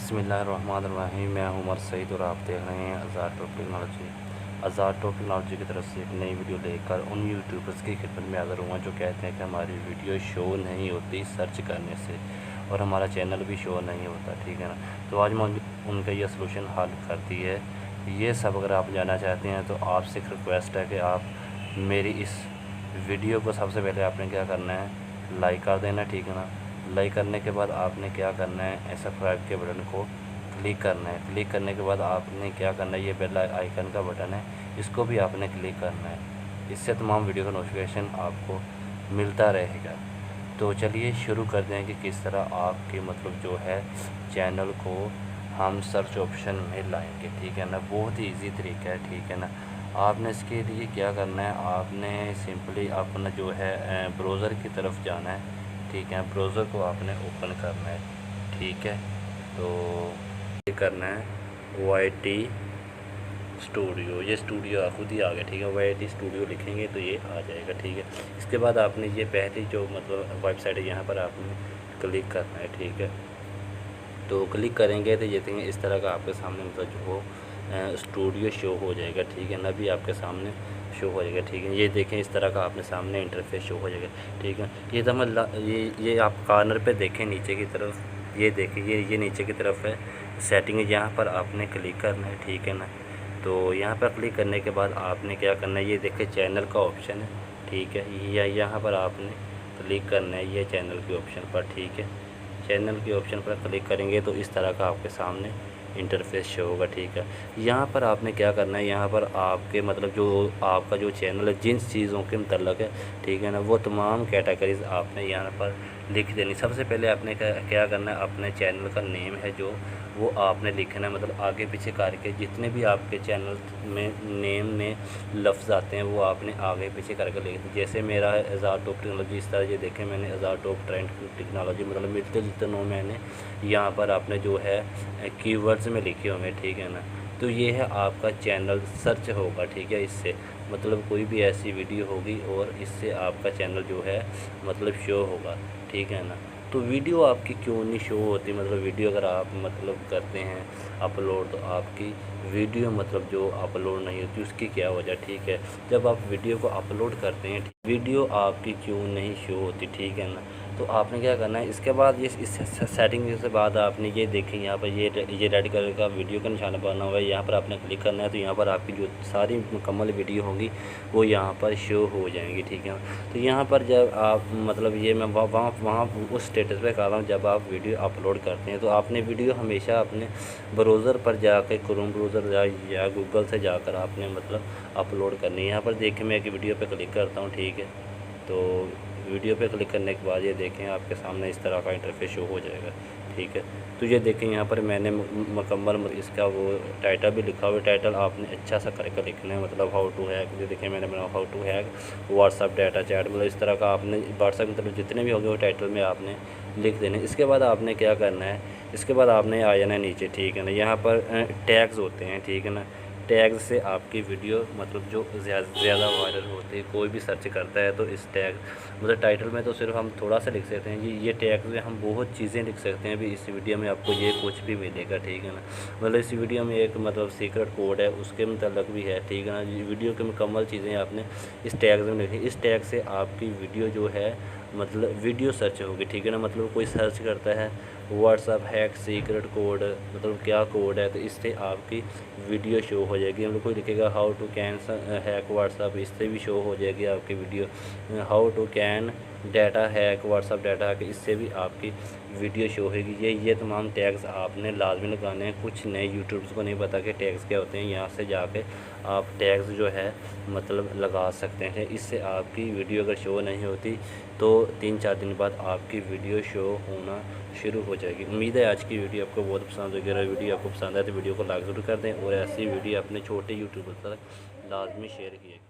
बिस्मिल्लाहिर्रहमानिर्रहीम। मैं हूं उमर सईद और आप देख रहे हैं आज़ाद टॉप टेक्नोलॉजी। आज़ाद टॉप टेक्नोलॉजी की तरफ से एक नई वीडियो लेकर उन यूट्यूबर्स की खिदमत में हाज़िर हुआ जो कहते हैं कि हमारी वीडियो शो नहीं होती सर्च करने से और हमारा चैनल भी शो नहीं होता, ठीक है ना। तो आज मैं उनका ये सलूशन हल करती है। ये सब अगर आप जानना चाहते हैं तो आपसे एक रिक्वेस्ट है कि आप मेरी इस वीडियो को सबसे पहले आपने क्या करना है, लाइक कर देना, ठीक है ना। लाइक करने के बाद आपने क्या करना है, सब्सक्राइब के बटन को क्लिक करना है। क्लिक करने के बाद आपने क्या करना है, ये बेल आइकन का बटन है, इसको भी आपने क्लिक करना है। इससे तमाम वीडियो का नोटिफिकेशन आपको मिलता रहेगा। तो चलिए शुरू कर दें कि किस तरह आपके मतलब जो है चैनल को हम सर्च ऑप्शन में लाएंगे, ठीक है ना। बहुत ही ईजी तरीका है, ठीक है ना। आपने इसके लिए क्या करना है, आपने सिंपली अपना जो है ब्राउज़र की तरफ जाना है, ठीक है। ब्राउज़र को आपने ओपन करना है, ठीक है। तो ये करना है YT स्टूडियो, ये स्टूडियो खुद ही आ गया, ठीक है। YT स्टूडियो लिखेंगे तो ये आ जाएगा, ठीक है। इसके बाद आपने ये पहली जो मतलब वेबसाइट है यहाँ पर आपने क्लिक करना है, ठीक है। तो क्लिक करेंगे तो ये देखेंगे इस तरह का आपके सामने मतलब जो हो स्टूडियो शो हो जाएगा, ठीक है ना। भी आपके सामने शो हो जाएगा, ठीक है। ये देखें इस तरह का आपने सामने इंटरफेस शो हो जाएगा, ठीक है। ये तो मतलब ये आप कॉर्नर पे देखें नीचे की तरफ, ये देखें ये नीचे की तरफ है सेटिंग, यहाँ पर आपने क्लिक करना है, ठीक है ना। तो यहाँ पर क्लिक करने के बाद आपने क्या करना है, ये देखें चैनल का ऑप्शन है, ठीक है। यहाँ पर आपने क्लिक करना है ये चैनल के ऑप्शन पर, ठीक है। चैनल के ऑप्शन पर क्लिक करेंगे तो इस तरह का आपके सामने इंटरफेस शो होगा, ठीक है। यहाँ पर आपने क्या करना है, यहाँ पर आपके मतलब जो आपका जो चैनल है जिन चीज़ों के मतलब है, ठीक है ना, वो तमाम कैटेगरीज आपने यहाँ पर लिख देनी। सबसे पहले आपने क्या करना है, अपने चैनल का नेम है जो वो आपने लिखना है, मतलब आगे पीछे करके जितने भी आपके चैनल में नेम में लफ्ज़ आते हैं वो आपने आगे पीछे करके लिख दें। जैसे मेरा है आज़ाद टॉप टेक्नोलॉजी, इस तरह ये देखें मैंने आज़ाद टॉप ट्रेंड टेक्नोलॉजी मतलब मिलते जुलते नो मैंने यहाँ पर आपने जो है कीवर्ड्स में लिखे होंगे, ठीक है ना। तो ये है आपका चैनल सर्च होगा, ठीक है। इससे मतलब कोई भी ऐसी वीडियो होगी और इससे आपका चैनल जो है मतलब शो होगा, ठीक है ना। तो वीडियो आपकी क्यों नहीं शो होती, मतलब वीडियो अगर आप मतलब करते हैं अपलोड तो आपकी वीडियो मतलब जो अपलोड नहीं होती उसकी क्या वजह, ठीक है। जब आप वीडियो को अपलोड करते हैं वीडियो आपकी क्यों नहीं शो होती, ठीक है ना। तो आपने क्या करना है, इसके बाद ये इस सेटिंग के बाद आपने ये देखें यहाँ पर ये रेड कलर का वीडियो का निशान बना हुआ है, यहाँ पर आपने क्लिक करना है। तो यहाँ पर आपकी जो सारी मुकम्मल वीडियो होगी वो यहाँ पर शो हो जाएंगी, ठीक है। तो यहाँ पर जब आप मतलब ये मैं वहाँ उस स्टेटस पे कर रहा हूँ जब आप वीडियो अपलोड करते हैं तो आपने वीडियो हमेशा अपने ब्राउज़र पर जाकर क्रोम ब्राउज़र या गूगल से जाकर आपने मतलब अपलोड करनी है। यहाँ पर देखें मैं एक वीडियो पे क्लिक करता हूँ, ठीक है। तो वीडियो पे क्लिक करने के बाद ये देखें आपके सामने इस तरह का इंटरफेस शो हो जाएगा, ठीक है। तो ये देखें यहाँ पर मैंने मुकम्मल इसका वो टाइटल भी लिखा हुआ है। टाइटल आपने अच्छा सा करके लिखना है, मतलब हाउ टू हैक, ये देखें मैंने बनाया how to hack WhatsApp data chat, मतलब इस तरह का आपने व्हाट्सअप मतलब जितने भी होंगे वो टाइटल में आपने लिख देने। इसके बाद आपने क्या करना है, इसके बाद आपने आ जाना है नीचे, ठीक है ना। यहाँ पर टैग्स होते हैं, ठीक है ना। टैग से आपकी वीडियो मतलब जो ज़्यादा वायरल होती है, कोई भी सर्च करता है तो इस टैग मतलब टाइटल में तो सिर्फ हम थोड़ा सा लिख सकते हैं, ये टैग में हम बहुत चीज़ें लिख सकते हैं। भी इस वीडियो में आपको ये कुछ भी मिलेगा, ठीक है ना। मतलब इस वीडियो में एक मतलब सीक्रेट कोड है उसके मतलब भी है, ठीक है ना। वीडियो की मुकम्मल चीज़ें आपने इस टैग में लिखी। इस टैग से आपकी वीडियो जो है मतलब वीडियो सर्च होगी, ठीक है ना। मतलब कोई सर्च करता है व्हाट्सअप हैक सीक्रेट कोड, मतलब क्या कोड है, तो इससे आपकी वीडियो शो हो जाएगी। मतलब कोई लिखेगा how to can hack WhatsApp, इससे भी शो हो जाएगी आपकी video. How to can data hack WhatsApp data hack, इससे भी आपकी वीडियो शो होगी। ये तमाम टैग्स आपने लाजमी लगाने हैं। कुछ नए यूट्यूब्स को नहीं पता कि टैग्स क्या होते हैं, यहाँ से जाके आप टैग्स जो है मतलब लगा सकते हैं। इससे आपकी वीडियो अगर शो नहीं होती तो 3-4 दिन बाद आपकी वीडियो शो होना शुरू हो जाएगी। उम्मीद है आज की वीडियो आपको बहुत पसंद होगी। अगर वीडियो आपको पसंद आए तो वीडियो को लाइक ज़रूर कर दें और ऐसी वीडियो अपने छोटे यूट्यूबर तक लाजमी शेयर किए।